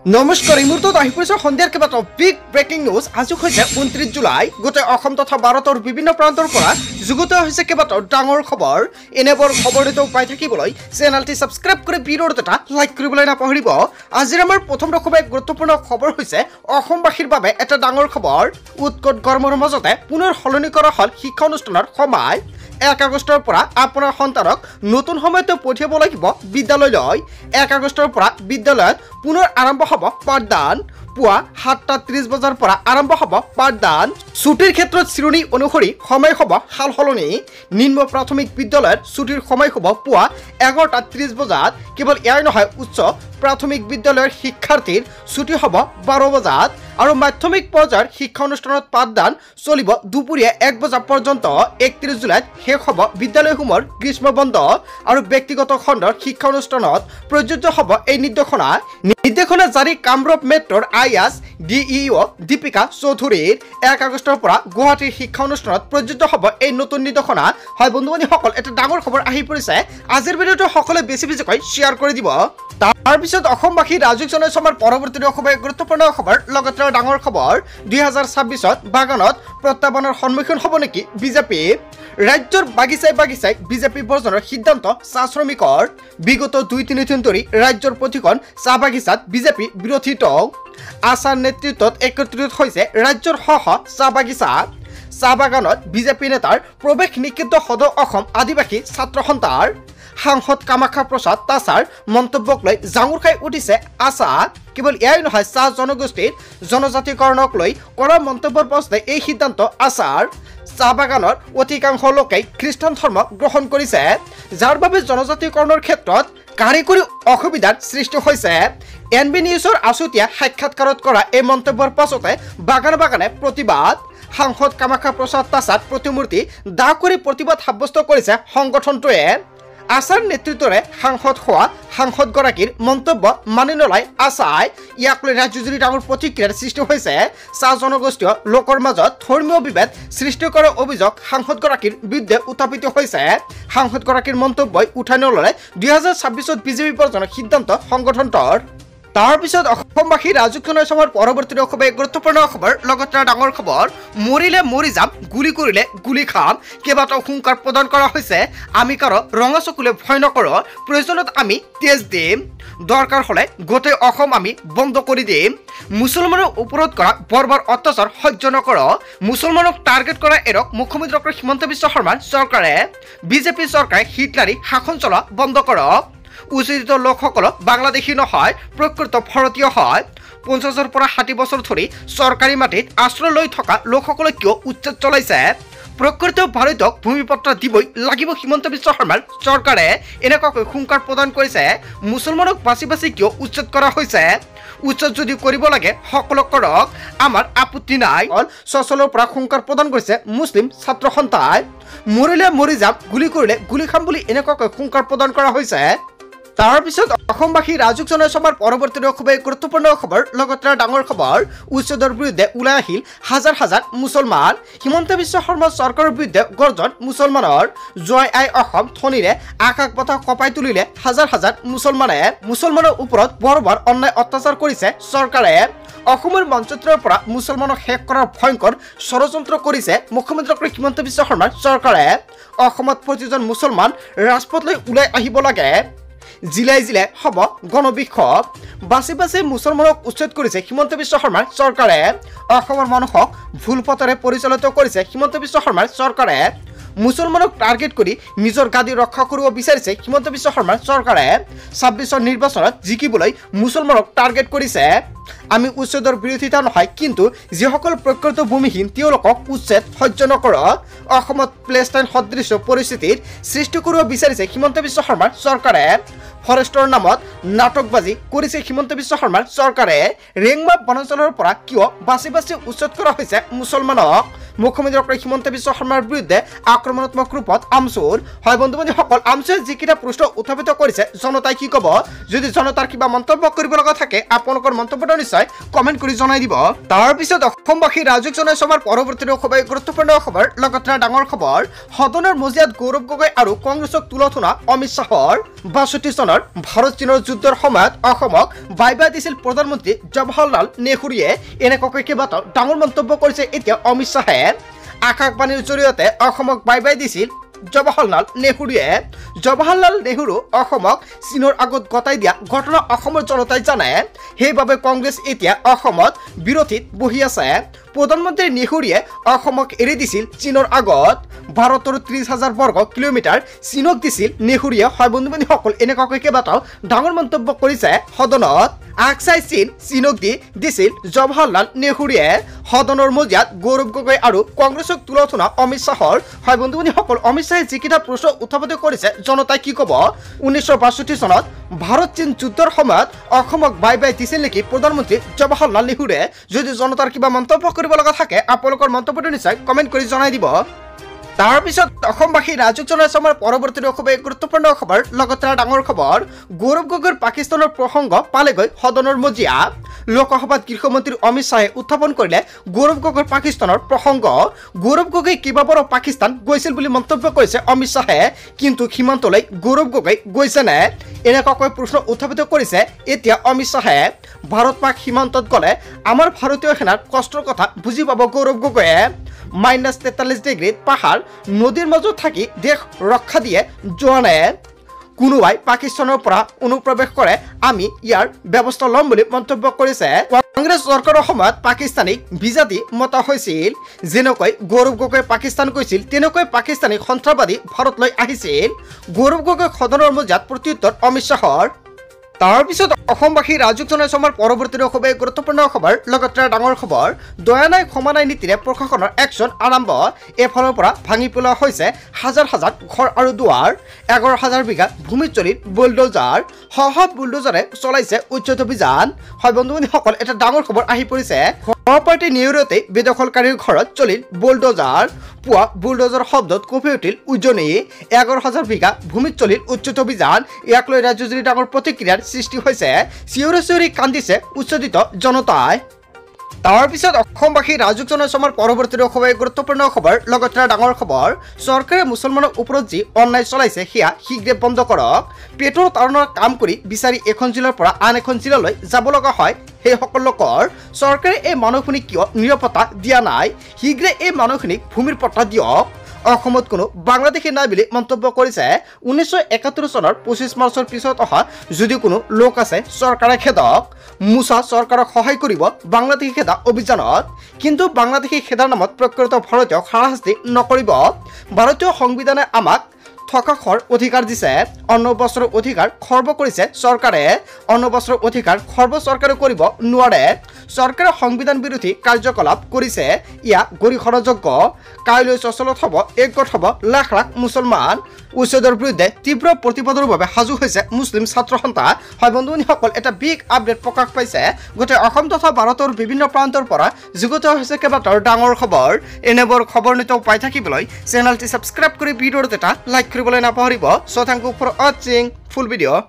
নমস্কাৰ এই মুহূৰ্তত আহি পৰিছে সন্ধিয়াৰ কেইবাটাও বিগ ব্ৰেকিং নিউজ। আজি হৈছে 29 জুলাই। গোটেই অসম তথা ভাৰতৰ বিভিন্ন প্ৰান্তৰ পৰা যুগুত হৈছে কেইবাটাও ডাঙৰ খবৰ। এনেবোৰ খবৰ পাই থাকিবলৈ চেনেলটি ছাবস্ক্ৰাইব কৰি ভিডিঅ'ত এটা লাইক কৰিবলৈ নাপাহৰিব। আজিৰ আমাৰ প্ৰথম খুব গুৰুত্বপূৰ্ণ খবৰ হৈছে অসমবাসীৰ বাবে এটা ডাঙৰ খবৰ। উৎকট গৰমৰ মাজতে পুনৰ সলনি কৰা হ'ল শিক্ষা অনুষ্ঠানৰ সময়। 1 আগষ্টৰ পৰা আপোনাৰ সন্তানক নতুন সময়তে পঠিয়াব লাগিব বিদ্যালয়লৈ। 1 আগষ্টৰ পৰা বিদ্যালয়ত পুনৰ আৰম্ভ হ'ব পাঠদান। পুৱা 7:30 বজাৰ পৰা আৰম্ভ হ'ব পাঠদান। ছুটিৰ ক্ষেত্ৰত শ্ৰেণী অনুসৰি সময় হ'ব সাল সলনি। নিম্ন প্ৰাথমিক বিদ্যালয়ৰ ছুটিৰ সময় হ'ব পুৱা 11:30 বজাত। কেৱল এয়াই নহয়, উচ্চ প্ৰাথমিক বিদ্যালয়ৰ শিক্ষাৰ্থীৰ ছুটি হ'ব 12 বজাত। আৰু মাধ্যমিক পৰ্যায়ৰ শিক্ষা অনুষ্ঠানত পাঠদান চলিব দুপৰীয়া 1 বজা পৰ্যন্ত। 31 জুলাইত শেষ হ'ব বিদ্যালয়সমূহৰ গ্ৰীষ্ম বন্ধ। আৰু ব্যক্তিগত খণ্ডৰ শিক্ষা অনুষ্ঠানত প্ৰযোজ্য হ'ব এই নিৰ্দেশনা। নিৰ্দেশনা জাৰি কামৰূপ মেট্ৰৰ IAS DEO দীপিকা চৌধুৰীৰ। 1 আগষ্টৰ পৰা গুৱাহাটীৰ শিক্ষা অনুষ্ঠানত প্ৰযোজ্য হ'ব এই নতুন নিৰ্দেশনা। হয় বন্ধু বান্ধৱীসকল, এটা ডাঙৰ খবৰ আহি পৰিছে। আজিৰ ভিডিঅ'টো সকলোৱে বেছিকৈ শ্বেয়াৰ কৰি দিব। তাৰপিছত অসমবাসী ৰাজুক জনাইছো আমাৰ পৰৱৰ্তী খুবেই গুৰুত্বপূৰ্ণ খবৰ। লগতে ডাঙৰ খবৰ, 2026ত বাগানত প্ৰত্যাহ্বানৰ সন্মুখীন হ'ব নেকি বিজেপি? ৰাজ্যৰ বাগিচাই বিজেপি বৰ্জনৰ সিদ্ধান্ত চাহ শ্ৰমিকৰ। বিগত 2-3 দিন ধৰি ৰাজ্যৰ প্ৰতিখন চাহ বাগিচাত বিজেপি বিৰোধী টক। আশাৰ নেতৃত্বত একত্ৰিত হৈছে ৰাজ্যৰ চাহ বাগিচা। চাহ বাগানত বিজেপি নেতাৰ প্ৰৱেশ নিষিদ্ধ সদ অসম আদিবাসী ছাত্ৰ সন্থাৰ। সাংসদ কামাখ্যা প্ৰসাদ তাছাৰ মন্তব্যক লৈ জাঙুৰ খাই উঠিছে আশা। কেৱল এয়াই নহয়, চাহ জনগোষ্ঠীৰ জনজাতিকৰণক লৈ কৰা মন্তব্যৰ পাছতে এই সিদ্ধান্ত আশাৰ। চাহ বাগানৰ অধিকাংশ লোকেই খ্ৰীষ্টান ধৰ্ম গ্ৰহণ কৰিছে, যাৰ বাবে জনজাতিকৰণৰ ক্ষেত্ৰত কাৰিকৰী অসুবিধাৰ সৃষ্টি হৈছে। NB নিউজৰ আছুতীয়া সাক্ষাৎকাৰত কৰা এই মন্তব্যৰ পাছতে বাগানে প্ৰতিবাদ। সাংসদ কামাখ্যা প্ৰসাদ তাছাৰ প্ৰতিমূৰ্তি দাহ কৰি প্ৰতিবাদ সাব্যস্ত কৰিছে সংগঠনটোৱে। আশাৰ নেতৃত্বৰে সাংসদ হোৱা সাংসদগৰাকীৰ মন্তব্য মানি নলয় আশাই। ইয়াক লৈ ৰাজ্যজুৰি ডাঙৰ প্ৰতিক্ৰিয়াৰ সৃষ্টি হৈছে। চাহ জনগোষ্ঠীয় লোকৰ মাজত ধৰ্মীয় বিভেদ সৃষ্টি কৰাৰ অভিযোগ সাংসদগৰাকীৰ বিৰুদ্ধে উত্থাপিত হৈছে। সাংসদগৰাকীৰ মন্তব্যই উঠাই নললে 2026ত বিজেপি বৰ্জনৰ সিদ্ধান্ত সংগঠনটোৰ। তাৰপিছত অসমবাসী ৰাজুক জনাইছো আমাৰ পৰৱৰ্তী খুবেই গুৰুত্বপূৰ্ণ খবৰ। লগতে ডাঙৰ খবৰ, মৰিলে মৰি যাম, গুলি কৰিলে গুলি খাম। কেইবাটাও হুংকাৰ প্ৰদান কৰা হৈছে। আমি কাৰো ৰঙা চকুলে ভয় নকৰোঁ, প্ৰয়োজনত আমি তেজ দিম, দৰকাৰ হ'লে গোটেই অসম আমি বন্ধ কৰি দিম। মুছলমানৰ ওপৰত কৰা বৰ্বৰ অত্যাচাৰ সহ্য নকৰোঁ, মুছলমানক টাৰ্গেট কৰা এৰক মুখ্যমন্ত্ৰী ডক্টৰ হিমন্ত বিশ্ব শৰ্মাৰ চৰকাৰে। বিজেপি চৰকাৰে হিটলাৰী শাসন চলোৱা বন্ধ কৰক। উচিত লোকসকলক বাংলাদেশী নহয়, প্ৰকৃত ভাৰতীয় হয়। 50ৰ পৰা 60 বছৰ ধৰি চৰকাৰী মাটিত আশ্ৰয় লৈ থকা লোকসকলে কিয় উচ্ছেদ চলাইছে? প্ৰকৃত ভাৰতীয়ক ভূমিপত্ৰ দিবই লাগিব হিমন্ত বিশ্ব শৰ্মাৰ চৰকাৰে। এনেকুৱাকৈ হুংকাৰ প্ৰদান কৰিছে। মুছলমানক বাছি কিয় উচ্ছেদ কৰা হৈছে? উচ্ছেদ যদি কৰিব লাগে সকলো কৰক, আমাৰ আপত্তি নাই। চচলৰ পৰা হুংকাৰ প্ৰদান কৰিছে মুছলিম ছাত্ৰ সন্থাই। মৰিলে মৰি যাম, গুলি কৰিলে গুলি খাম বুলি এনেকুৱাকৈ হুংকাৰ প্ৰদান কৰা হৈছে। তাৰপিছত অসমবাসী ৰাজুক জনাইছো আমাৰ পৰৱৰ্তী খুবেই গুৰুত্বপূৰ্ণ খবৰ। লগতে ডাঙৰ খবৰ, উচ্ছেদৰ বিৰুদ্ধে ওলাই আহিল হাজাৰ মুছলমান। হিমন্ত বিশ্ব শৰ্মা চৰকাৰৰ বিৰুদ্ধে গৰ্জন মুছলমানৰ। জয় আই অসম ধ্বনিৰে আকাশ বতাহ কঁপাই তুলিলে হাজাৰ মুছলমানে। মুছলমানৰ ওপৰত বৰ্বৰ অন্যায় অত্যাচাৰ কৰিছে চৰকাৰে। অসমৰ মঞ্চত্ৰৰ পৰা মুছলমানক শেষ কৰাৰ ভয়ংকৰ ষড়যন্ত্ৰ কৰিছে মুখ্যমন্ত্ৰী ডক্টৰ হিমন্ত বিশ্ব শৰ্মাৰ চৰকাৰে। অসমত প্ৰতিজন মুছলমান ৰাজপথলৈ ওলাই আহিব লাগে। জিলাই হ'ব গণবিক্ষোভ। বাছি মুছলমানক উচ্ছেদ কৰিছে হিমন্ত বিশ্ব শৰ্মাৰ চৰকাৰে। অসমৰ মানুহক ভুল পথেৰে পৰিচালিত কৰিছে হিমন্ত বিশ্ব শৰ্মাৰ চৰকাৰে। মুছলমানক টাৰ্গেট কৰি নিজৰ গাদী ৰক্ষা কৰিব বিচাৰিছে হিমন্ত বিশ্ব শৰ্মাৰ চৰকাৰে। 26ৰ নিৰ্বাচনত জিকিবলৈ মুছলমানক টাৰ্গেট কৰিছে। আমি উচ্ছেদৰ বিৰোধিতা নহয়, কিন্তু যিসকল প্ৰকৃত ভূমিহীন তেওঁলোকক উচ্ছেদ সহ্য নকৰোঁ। অসমত প্লেষ্টাইন সদৃশ্য পৰিস্থিতিৰ সৃষ্টি কৰিব বিচাৰিছে হিমন্ত বিশ্ব শৰ্মাৰ চৰকাৰে। ফৰেষ্টৰ নামত নাটকবাজি কৰিছে হিমন্ত বিশ্ব শৰ্মাৰ চৰকাৰে। ৰেংমা বনাঞ্চলৰ পৰা কিয় বাছি উচ্ছেদ কৰা হৈছে মুছলমানক? মুখ্যমন্ত্ৰী ডক্টৰ হিমন্ত বিশ্ব শৰ্মাৰ বিৰুদ্ধে আক্ৰমণাত্মক ৰূপত আমচুৰ হয় বন্ধু-বান্ধৱীসকল আমচুৱে যিকেইটা প্ৰশ্ন উত্থাপিত কৰিছে জনতাই কি ক'ব যদি জনতাৰ কিবা মন্তব্য কৰিব লগা থাকে আপোনালোকৰ মন্তব্যটো নিশ্চয় কমেণ্ট কৰি জনাই দিব তাৰ পিছত অসমবাসী ৰাজুক জনাই সভাৰ পৰৱৰ্তী খুবেই গুৰুত্বপূৰ্ণ খবৰ লগতে ডাঙৰ খবৰ সদনৰ মজিয়াত গৌৰৱ গগৈ আৰু কংগ্ৰেছক তুলথুনা অমিত শাহৰ ৬২ চনৰ ভাৰত চীনৰ যুদ্ধৰ সময়ত অসমক বাই বাই দিছিল প্ৰধানমন্ত্ৰী জৱাহৰলাল নেহৰুৱে এনেকৈ কেইবাটাও ডাঙৰ মন্তব্য কৰিছে এতিয়া অমিত শাহে আকাশবাণীৰ জৰিয়তে অসমক বাই বাই দিছিল জৱাহৰলাল নেহৰু অসমক চীনৰ আগত গতাই দিয়া ঘটনা অসমৰ জনতাই জানে সেইবাবে কংগ্ৰেছ এতিয়া অসমত বিৰোধীত বহি আছে প্ৰধানমন্ত্ৰী নেহৰুৱে অসমক এৰি দিছিল চীনৰ আগত ভাৰতৰ ৩০,০০০ বৰ্গ কিলোমিটাৰ চীনক দিছিল নেহৰুৱে হয় বন্ধু-বান্ধৱীসকল এনেকুৱাকৈ কেইবাটাও ডাঙৰ মন্তব্য কৰিছে সদনত আকচাই চীনক দিছিল জৱাহৰলাল নেহৰুৱে সদনৰ মজিয়াত গৌৰৱ গগৈ আৰু কংগ্ৰেছক তুলথুনা অমিত শাহৰ হয় বন্ধু-বান্ধৱীসকল অমিত শাহে যিকেইটা প্ৰশ্ন উত্থাপিত কৰিছে জনতাই কি ক'ব ১৯৬২ চনত ভাৰত চীন যুদ্ধৰ সময়ত অসমক বাই বাই দিছিল নেকি প্ৰধানমন্ত্ৰী জৱাহৰলাল নেহৰুৱে যদি জনতাৰ কিবা মন্তব্য কৰিব লগা থাকে আপোনালোকৰ মন্তব্যটো নিশ্চয় কমেণ্ট কৰি জনাই দিব তাৰ পিছত অসমবাসী ৰাজুক জনাই সভাৰ পৰৱৰ্তী খুবেই গুৰুত্বপূৰ্ণ খবৰ লগতে ডাঙৰ খবৰ গৌৰৱ গগৈৰ পাকিস্তানৰ প্ৰসংগ পালেগৈ সদনৰ মজিয়াত লোকসভাত গৃহমন্ত্ৰী অমিত শাহে উত্থাপন কৰিলে গৌৰৱ গগৈৰ পাকিস্তানৰ প্ৰসংগ গৌৰৱ গগৈ কেইবাবাৰো পাকিস্তান গৈছিল বুলি মন্তব্য কৰিছে অমিত শাহে কিন্তু সীমান্তলৈ গৌৰৱ গগৈ গৈছে নে এনেকুৱাকৈ প্ৰশ্ন উত্থাপিত কৰিছে এতিয়া অমিত শাহে ভাৰত পাক সীমান্তত গ'লে আমাৰ ভাৰতীয় সেনাৰ কষ্টৰ কথা বুজি পাব গৌৰৱ গগৈয়ে -43 ডিগ্ৰীত পাহাৰ নদীৰ মাজত থাকি দেশ ৰক্ষা দিয়ে যোৱা নাই কোনোবাই পাকিস্তানৰ পৰা অনুপ্ৰৱেশ কৰে আমি ইয়াৰ ব্যৱস্থা ল'ম বুলি মন্তব্য কৰিছে কংগ্ৰেছ চৰকাৰৰ সময়ত পাকিস্তানীক ভিজা দি মতা হৈছিল যেনেকৈ গৌৰৱ গগৈ পাকিস্তান গৈছিল তেনেকৈ পাকিস্তানী সন্ত্ৰাসবাদী ভাৰতলৈ আহিছিল গৌৰৱ গগৈ সদনৰ মজিয়াত প্ৰত্যুত্তৰ অমিত শাহৰ তাৰ পিছত অসমবাসী ৰাজুক জনাই সভাৰ পৰৱৰ্তী খুবেই গুৰুত্বপূৰ্ণ খবৰ লগতে ডাঙৰ খবৰ দয়া নাই ক্ষমা নাই নীতিৰে প্ৰশাসনৰ একশ্যন আৰম্ভ এফালৰ পৰা ভাঙি পেলোৱা হৈছে হাজাৰ হাজাৰ ঘৰ আৰু দুৱাৰ ১১,০০০ বিঘা ভূমিত চলিত বুলডোজাৰ বুলডোজাৰে চলাইছে উচ্ছেদ অভিযান হয় বন্ধু-বান্ধৱীসকল এটা ডাঙৰ খবৰ আহি পৰিছে সহপাঠী নিউয়ৰ্কতে বেদখলকাৰীৰ ঘৰত চলিল বুলডোজাৰ পুৱা বুলডোজাৰ শব্দত কঁপি উঠিল উজনি ১১,০০০ বিঘা ভূমিত চলিল উচ্ছেদ অভিযান ইয়াক লৈ ৰাজ্যজুৰি ডাঙৰ প্ৰতিক্ৰিয়াৰ সৃষ্টি হৈছে চিঞৰি চিঞৰি কান্দিছে উচ্ছেদিত জনতাই তাৰ পিছত অসমবাসী ৰাজুক জনাই সভাৰ পৰৱৰ্তী খুবেই গুৰুত্বপূৰ্ণ খবৰ লগতে ডাঙৰ খবৰ চৰকাৰে মুছলমানৰ ওপৰত যি অন্যায় চলাইছে সেয়া শীঘ্ৰে বন্ধ কৰক পেটৰ তাৰণাৰ কাম কৰি বিচাৰি এখন জিলাৰ পৰা আন এখন জিলালৈ যাব লগা হয় সেইসকল লোকৰ চৰকাৰে এই মানুহখিনিক কিয় নিৰাপত্তা দিয়া নাই শীঘ্ৰে এই মানুহখিনিক ভূমিৰ পট্টা দিয়ক অসমত কোনো বাংলাদেশী নাই বুলি মন্তব্য কৰিছে ১৯৭১ চনৰ ২৫ মাৰ্চৰ পিছত অহা যদি কোনো লোক আছে চৰকাৰে খেদক মুছা চৰকাৰক সহায় কৰিব বাংলাদেশী খেদা অভিযানত কিন্তু বাংলাদেশী খেদাৰ নামত প্ৰকৃত ভাৰতীয়ক হাৰাশাস্তি নকৰিব ভাৰতীয় সংবিধানে আমাক থকা খৰ অধিকাৰ দিছে অন্য বছৰৰ অধিকাৰ খৰ্ব কৰিছে চৰকাৰে অন্য বছৰৰ অধিকাৰ খৰ্ব চৰকাৰে কৰিব নোৱাৰে চৰকাৰে সংবিধান বিৰোধী কাৰ্যকলাপ কৰিছে ইয়া গৰিহণাযোগ্য কাইলৈ চচলত হ'ব একগোট হ'ব লাখ লাখ মুছলমান উচ্ছেদৰ বিৰুদ্ধে তীব্ৰ প্ৰতিবাদৰ বাবে সাজু হৈছে মুছলিম ছাত্ৰ সন্থা হয় বন্ধু-বান্ধৱীসকল এটা বিগ আপডেট প্ৰকাশ পাইছে গোটেই অসম তথা ভাৰতৰ বিভিন্ন প্ৰান্তৰ পৰা যুগুত হৈছে কেইবাটাও ডাঙৰ খবৰ এনেবোৰ খবৰ নিতৌ পাই থাকিবলৈ চেনেলটি ছাবস্ক্ৰাইব কৰি ভিডিঅ'ত এটা লাইক কৰিবলৈ নাপাহৰিব সো থ্যাংক ইউ ফৰ ৱাচিং ফুল ভিডিঅ'